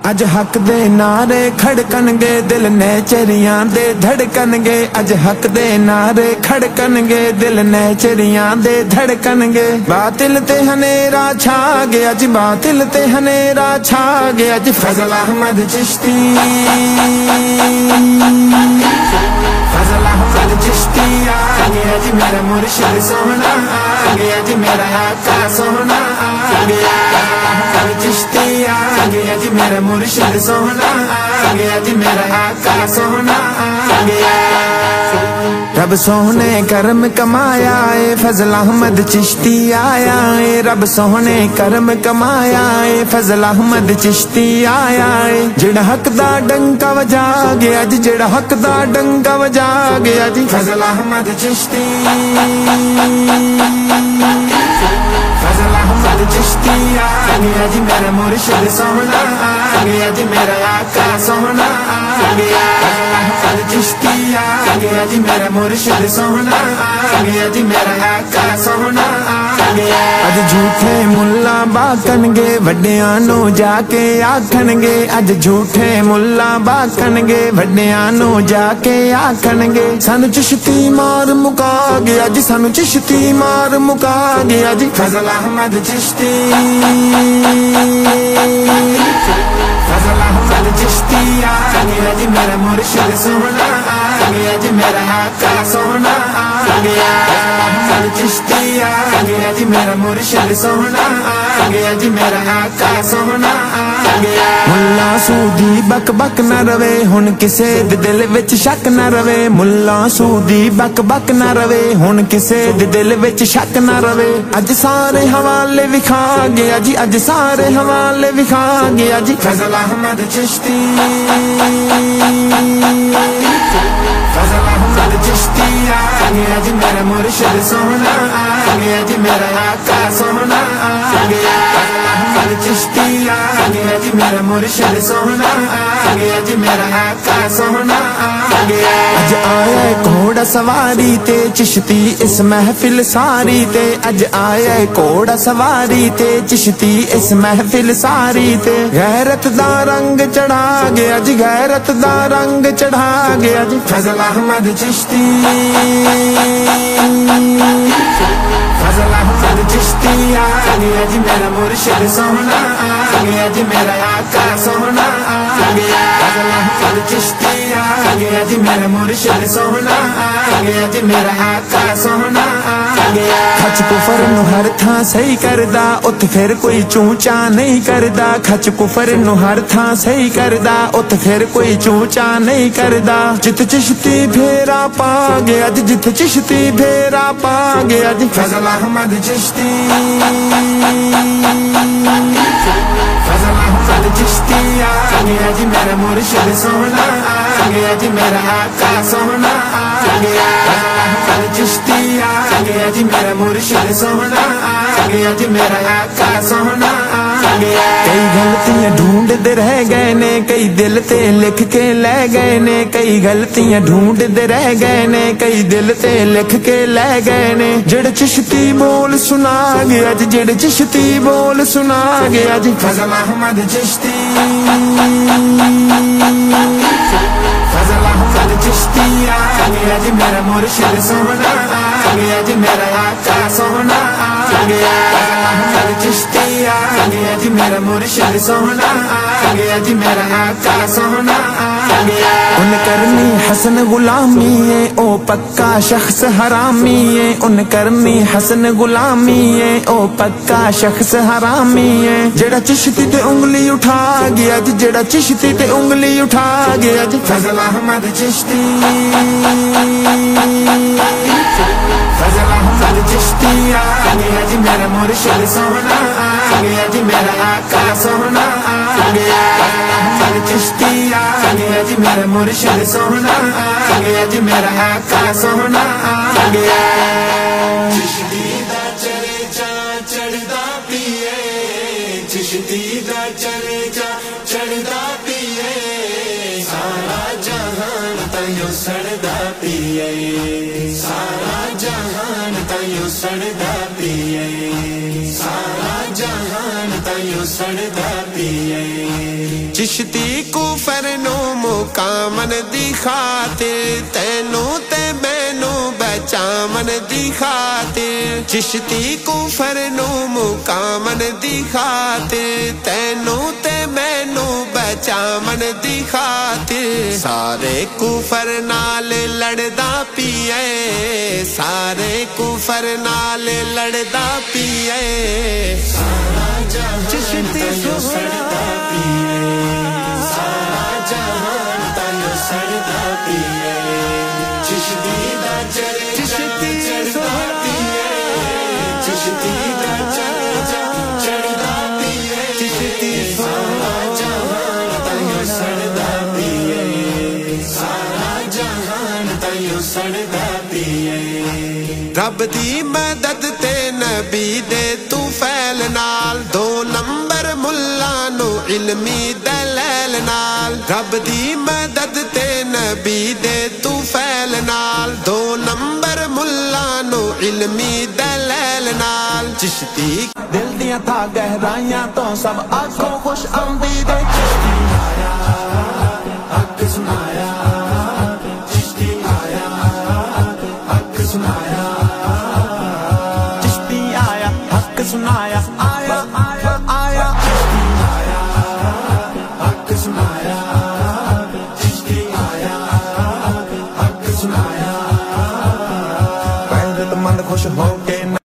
अज हक दे नारे खड़कनगे, दिल ने चरियां दे धड़कनगे। अज हक दे नारे खड़कनगे, दिल ने चरियां दे धड़कनगे। बातिल ते हनेरा छा गया, अज बातिल ते हनेरा छा गया। अज फजल अहमद चिश्ती, फजल अहमद चिश्ती आ गया जी, मेरा मुर्शिद सोहना आ गया जी, मेरा आका सोहना आ गया। चिश्ती आ गया जी, मेरा मुर्शिद सोहना आ गया जी, मेरा आका सोहना आ गया। रब सोहने करम कमाया है, फजल अहमद चिश्ती आया है। रब सोहने करम कमाया है, फजल अहमद चिश्ती आया है। जेड़ा हक दा डंका वजा गया जी, जेड़ा हक दा डंका वजा गया जी, फजल अहमद चिश्ती, फजल अहमद चिश्ती आ गया जी, मेरा मुर्शिद सोहना आ गया जी, मेरा आका सोहना आ गया। अहमद चिश्ती आ गया जी, मेरा मुर्शिद सोहना आ गया जी, मेरा आका सोहना आ गया। अज झूठे मुल्ला बाकनगे, वड्डियां नू जाके आखनगे। अज झूठे मुल्ला बाकनगे, वड्डियां नू जाके आखनगे। सानू चिश्ती मार मुका गया जी, सानू चिश्ती मार मुका गया जी, फजल अहमद चिश्ती, फजल अहमद चिश्ती आ गया जी, मेरा मुर्शिद सोहना आ गया जी, मेरा आका सोहना आ गया। अहमद चिश्ती आ गया जी, मेरा मुर्शिद सोहना आ गया जी, मेरा आका सोहना आ गया। मुल्ला सूदी बक बक न रवे, हुण किसे दे दिल विच शक न रवे। मुल्ला सूदी बक बक न रवे, हुण किसे दे दिल विच शक न रवे। अज सारे हवाले विखा गया जी, अज सारे हवाले विखा गया जी, फजल अहमद चिश्ती, फजल अहमद चिश्ती आ गया जी, मेरा मुर्शिद सोहना आ गया जी, मेरा आका सोहना आ गया। अहमद चिश्ती आ गया जी, मेरा मुर्शिद सोहना आ गया जी, मेरा आका सोहना आ गया। अज आया घोड़ा सवारी ते चिश्ती इस महफिल सारी ते। अज आया घोड़ा सवारी ते चिश्ती इस महफिल सारी ते। गैरत दा रंग चढ़ा गया जी, गैरत दा रंग चढ़ा गया जी, फजल अहमद चिश्ती, फजल अहमद चिश्ती आ गया जी, मेरा मुर्शिद सोहना आ गया जी, मेरा आका सोहना आ गया। फजल अहमद चिश्ती आ गया जी, मेरा मुर्शिद सोहना आ गया जी, मेरा आका सोहना आ गया। खच कुफर नू हर थां सही करदा, उत्थे फिर कोई चूचा नहीं करदा। खच कुफर नू हर थां सही करदा, उत्थे फिर कोई चूचा नहीं करदा। जित चिश्ती फेरा पा गया जी, जित चिश्ती फेरा पा गया जी, फजल अहमद चिश्ती, फजल अहमद चिश्ती आ गया जी, मेरा मुर्शिद सोहना आ गया जी, मेरा आका सोहना आ गया। अहमद चिश्ती आ गया जी, मेरा मुर्शिद सोहना आ गया जी, मेरा आका सोहना आ गया। कई गलतियां ढूंढते रह गए ने, कई दिल ते लिख के ले गए ने। कई गलतियां ढूंढते रह गए ने, कई दिल ते लिख के ले गए ने। जेड़े चिश्ती बोल सुना गया जी, जेड़े चिश्ती बोल सुना गया जी, फजल अहमद चिश्ती, फजल अहमद चिश्ती आ गया जी, मेरा मुर्शिद सोहना आ गया जी, मेरा आका सोहना आ गया। अहमद चिश्ती आ गया जी, मेरा मुर्शिद सोहना आ गया जी, मेरा आका सोहना आ गया। उन करनी हसन गुलामी है, ओ पक्का शख्स हरामी है। उन करनी हसन गुलामी है, ओ पक्का शख्स हरामी है। जेड़ा चिश्ती ते उंगली उठा गया जी, जेड़ा चिश्ती ते उंगली उठा गया जी, फजल अहमद चिश्ती, फजल अहमद चिश्ती आ गया जी, मेरा मुर्शिद सोहना आ गया जी, मेरा आका सोहना आ गया। अहमद चिश्ती आ गया जी, मेरा मुर्शिद सोहना आ गया जी, मेरा आका सोहना आ गया। चिश्ती दा चले जा चढ़दा पिए, चिश्ती दा चले जा चढ़दा पिए। सारा जहान ताइयों सड़दा पिए, सारा जहान ताइयों सड़दा पिए, सारा जहान ताइयों सड़दा पिए। चिश्ती कुफर नू मुकामन दी खातिर तैनू ते मैनू बचावन दी खातिर चिश्ती कुफर नू मुकामन दी खातिर तैनू ते मैनू बचावन दी खातिर सारे कुफर नाल लड़दा पिए सारे कुफर नाल लड़दा पिए चिश्ती सड़दा पिए सारा जहान तायो सड़दा पिए चिश्ती दा चिश्ती चढ़दा पिए चिश्ती दा चढ़दा पिए चिश्ती सारा जहान तायो सड़दा पिए सारा जहान तायो सड़दा पिए रब दी मदद ते नबी दे तू फैल नाल दो नंबर मुल्ला नु इल्मी दलैल नाल रब दी मदद ते नबी दे तू फैल नाल दो नंबर मुल्ला नु इल्मी दलैल नाल चिश्ती दिल दियां था गहराइयां तो सब आंखों खुश आमदीद चिश्ती आया